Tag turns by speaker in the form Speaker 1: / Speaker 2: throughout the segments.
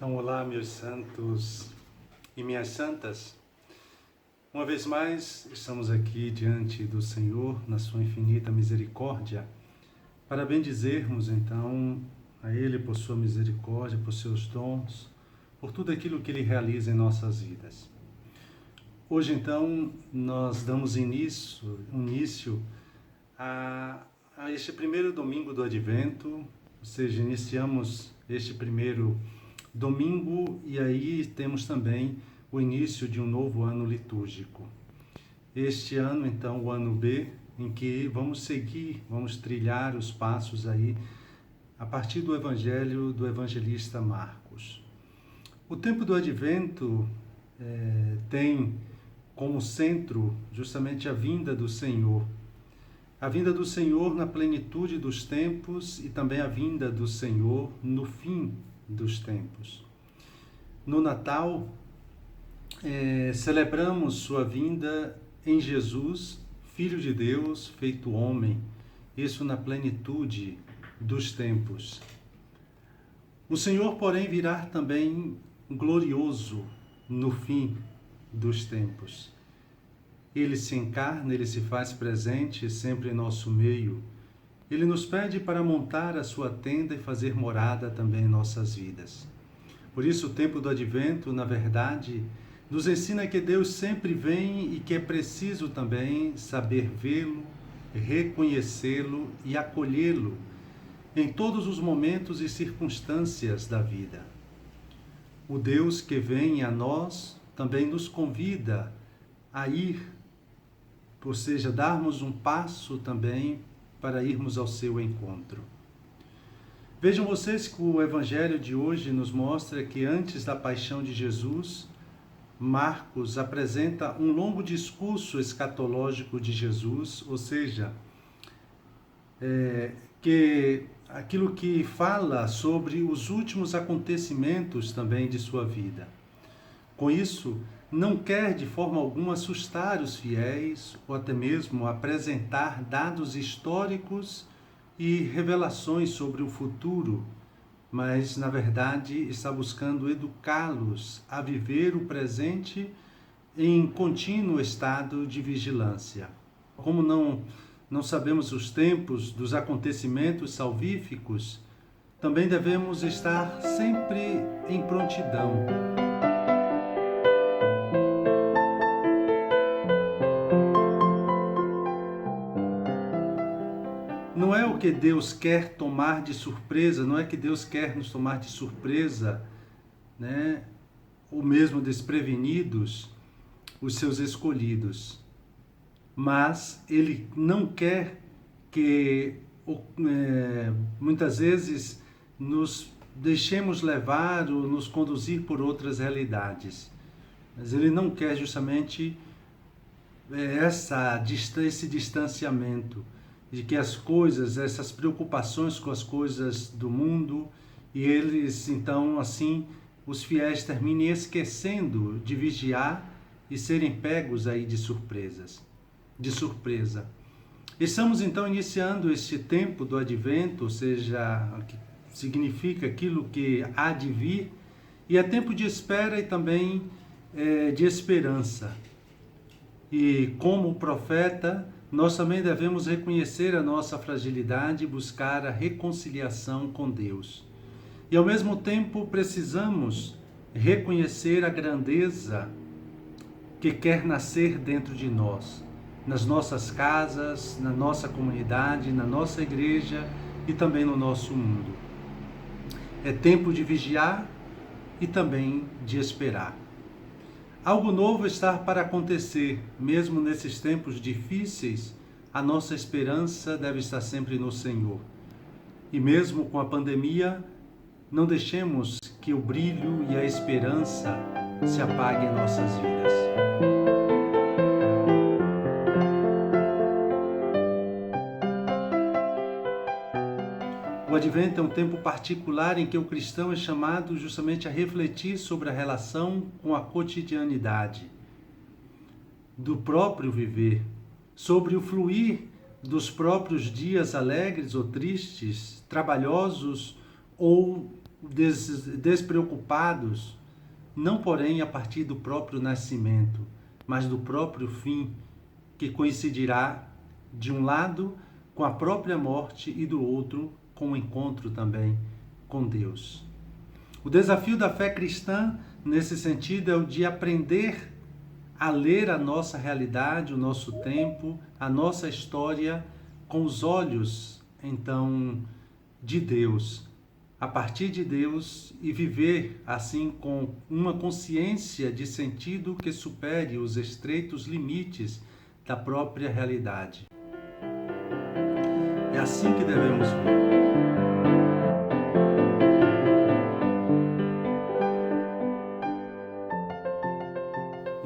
Speaker 1: Então, olá, meus santos e minhas santas. Uma vez mais, estamos aqui diante do Senhor, na sua infinita misericórdia, para bendizermos, então, a Ele por sua misericórdia, por seus dons, por tudo aquilo que Ele realiza em nossas vidas. Hoje, então, nós damos início a este primeiro domingo do Advento, ou seja, iniciamos este primeiro domingo e aí temos também o início de um novo ano litúrgico. Este ano, então, o ano B, em que vamos trilhar os passos aí a partir do Evangelho do evangelista Marcos. O tempo do Advento tem como centro justamente a vinda do Senhor. A vinda do Senhor na plenitude dos tempos e também a vinda do Senhor no fim dos tempos. No Natal, celebramos sua vinda em Jesus, Filho de Deus, feito homem, isso na plenitude dos tempos. O Senhor, porém, virá também glorioso no fim dos tempos. Ele se encarna, Ele se faz presente sempre em nosso meio. Ele nos pede para montar a sua tenda e fazer morada também em nossas vidas. Por isso, o tempo do Advento, na verdade, nos ensina que Deus sempre vem e que é preciso também saber vê-lo, reconhecê-lo e acolhê-lo em todos os momentos e circunstâncias da vida. O Deus que vem a nós também nos convida a ir, ou seja, darmos um passo também para irmos ao seu encontro. Vejam vocês que o Evangelho de hoje nos mostra que antes da paixão de Jesus, Marcos apresenta um longo discurso escatológico de Jesus, ou seja, que aquilo que fala sobre os últimos acontecimentos também de sua vida. Com isso, não quer de forma alguma assustar os fiéis ou até mesmo apresentar dados históricos e revelações sobre o futuro, mas, na verdade, está buscando educá-los a viver o presente em contínuo estado de vigilância. Como não sabemos os tempos dos acontecimentos salvíficos, também devemos estar sempre em prontidão. Não é o que Deus quer tomar de surpresa, não é que Deus quer nos tomar de surpresa, né? Ou mesmo desprevenidos, os seus escolhidos. Mas Ele não quer que muitas vezes nos deixemos levar ou nos conduzir por outras realidades. Mas Ele não quer justamente esse distanciamento de que as coisas, essas preocupações com as coisas do mundo, e eles, então, assim, os fiéis terminem esquecendo de vigiar e serem pegos aí de surpresa. Estamos, então, iniciando este tempo do Advento, ou seja, que significa aquilo que há de vir, e é tempo de espera e também de esperança. E como profeta, nós também devemos reconhecer a nossa fragilidade e buscar a reconciliação com Deus. E ao mesmo tempo precisamos reconhecer a grandeza que quer nascer dentro de nós, nas nossas casas, na nossa comunidade, na nossa igreja e também no nosso mundo. É tempo de vigiar e também de esperar. Algo novo está para acontecer, mesmo nesses tempos difíceis, a nossa esperança deve estar sempre no Senhor. E mesmo com a pandemia, não deixemos que o brilho e a esperança se apaguem em nossas vidas. O Advento é um tempo particular em que o cristão é chamado justamente a refletir sobre a relação com a cotidianidade do próprio viver, sobre o fluir dos próprios dias alegres ou tristes, trabalhosos ou despreocupados, não porém a partir do próprio nascimento, mas do próprio fim, que coincidirá de um lado com a própria morte e do outro com o encontro também com Deus. O desafio da fé cristã, nesse sentido, é o de aprender a ler a nossa realidade, o nosso tempo, a nossa história com os olhos, então, de Deus, a partir de Deus, e viver assim com uma consciência de sentido que supere os estreitos limites da própria realidade. É assim que devemos ver.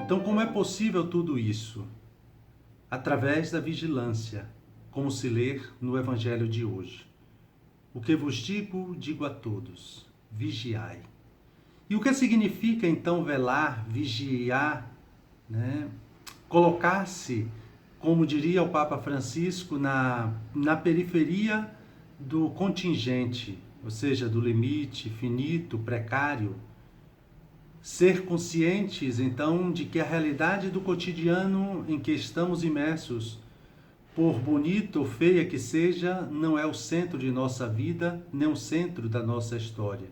Speaker 1: Então, como é possível tudo isso? Através da vigilância, como se lê no Evangelho de hoje. O que vos digo, digo a todos, vigiai. E o que significa então velar, vigiar, né? Colocar-se, como diria o Papa Francisco, na periferia do contingente, ou seja, do limite finito, precário. Ser conscientes, então, de que a realidade do cotidiano em que estamos imersos, por bonita ou feia que seja, não é o centro de nossa vida, nem o centro da nossa história.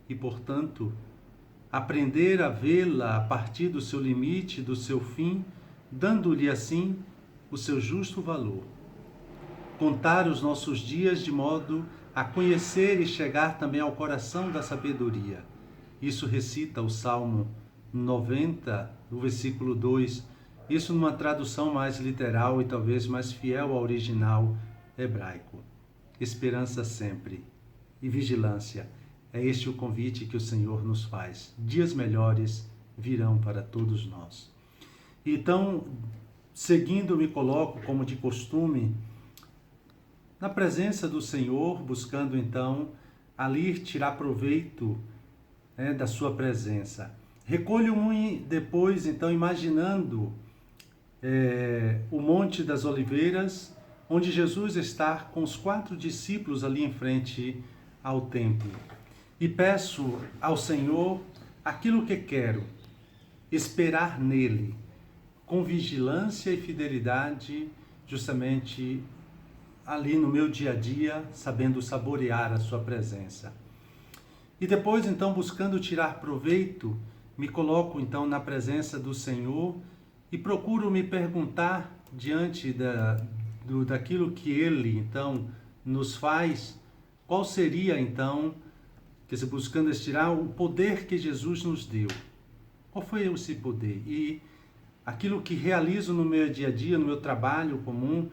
Speaker 1: E, portanto, aprender a vê-la a partir do seu limite, do seu fim, dando-lhe assim o seu justo valor. Contar os nossos dias de modo a conhecer e chegar também ao coração da sabedoria. Isso recita o Salmo 90, o versículo 2, isso numa tradução mais literal e talvez mais fiel ao original hebraico. Esperança sempre e vigilância. É este o convite que o Senhor nos faz. Dias melhores virão para todos nós. Então, seguindo, me coloco, como de costume, na presença do Senhor, buscando então ali tirar proveito da sua presença. Recolho-me depois, então, imaginando o Monte das Oliveiras, onde Jesus está com os 4 discípulos ali em frente ao templo. E peço ao Senhor aquilo que quero, esperar nele, com vigilância e fidelidade, justamente ali no meu dia a dia, sabendo saborear a sua presença. E depois, então, buscando tirar proveito, me coloco, então, na presença do Senhor e procuro me perguntar, diante daquilo que Ele, então, nos faz, qual seria, então, buscando estirar o poder que Jesus nos deu. Qual foi esse poder? E aquilo que realizo no meu dia a dia, no meu trabalho comum,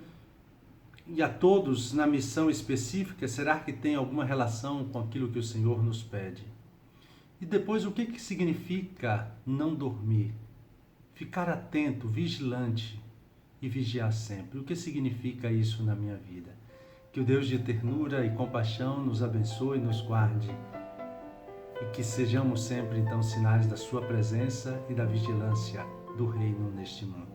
Speaker 1: e a todos na missão específica, será que tem alguma relação com aquilo que o Senhor nos pede? E depois, o que significa não dormir? Ficar atento, vigilante e vigiar sempre. O que significa isso na minha vida? Que o Deus de ternura e compaixão nos abençoe e nos guarde. E que sejamos sempre, então, sinais da sua presença e da vigilância do Reino neste mundo.